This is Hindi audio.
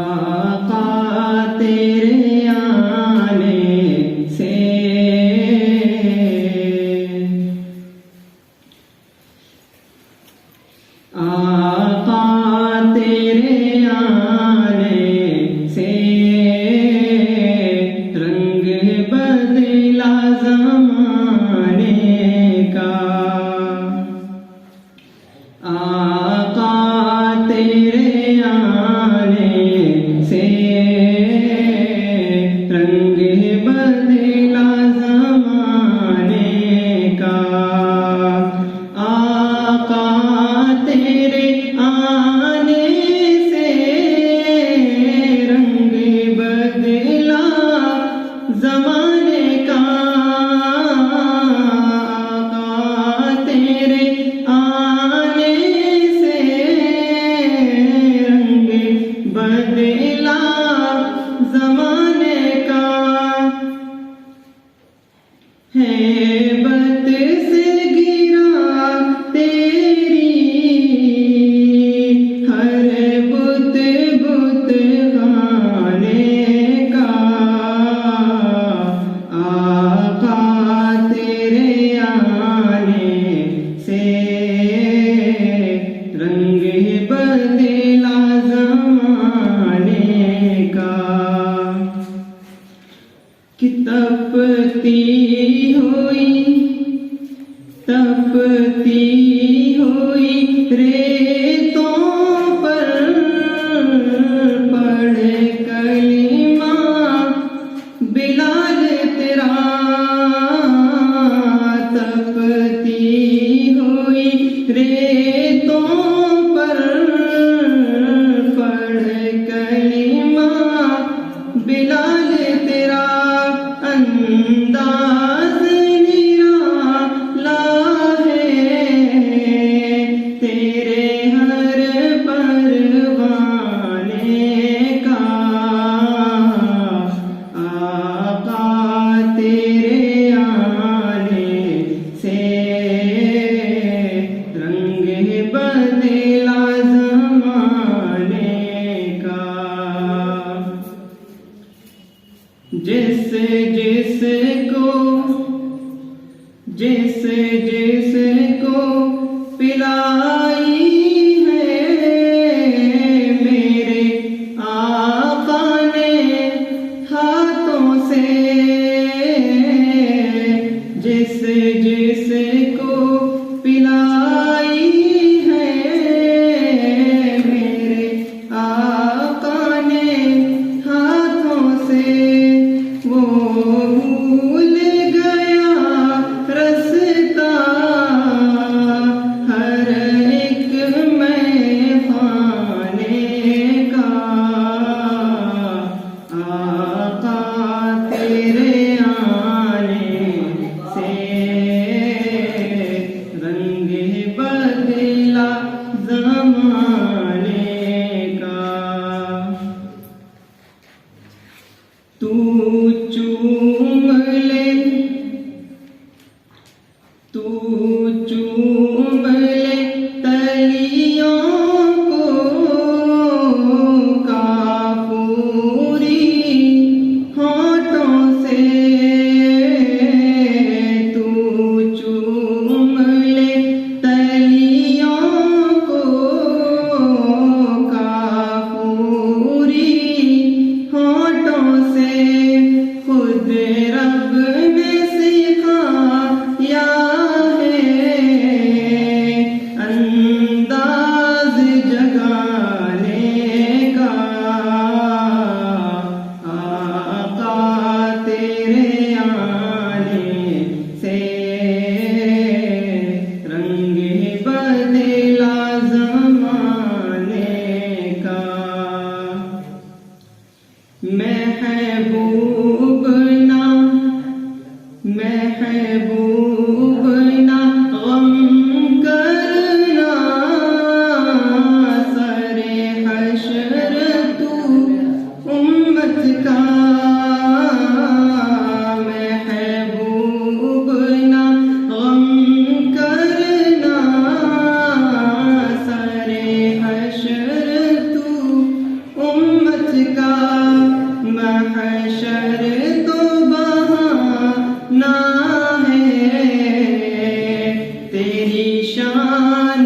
आका तेरे आने से आका तेरे आने से रंग बदला ज़माने का। आका तेरे आने से रंग बदला ज़माने का। आका तेरे आने से रंग बदला ज़माने का। आका तेरे आने से रंग बदला ज़माने का। हैबत से गिरा तेरी हर बुत बुत खाने का। आका तेरे आने से रंग बदला ज़माने का। कि तपती हुई रेतों पर पढ़े कलीमा बिलाल तेरा। तपती हुई रेतों पर पढ़े कलीमा बिलाल तेरा। अंदाज़ निराला है तेरे हर परवाने का। आका तेरे आने से रंग बदला ज़माने का। जिसको पिलाई है मेरे आका ने हाथों से। जिसको पिलाई है मेरे आका ने हाथों से। वो भूल गया रस्ता हर महशर तो बहाना है, तेरी शान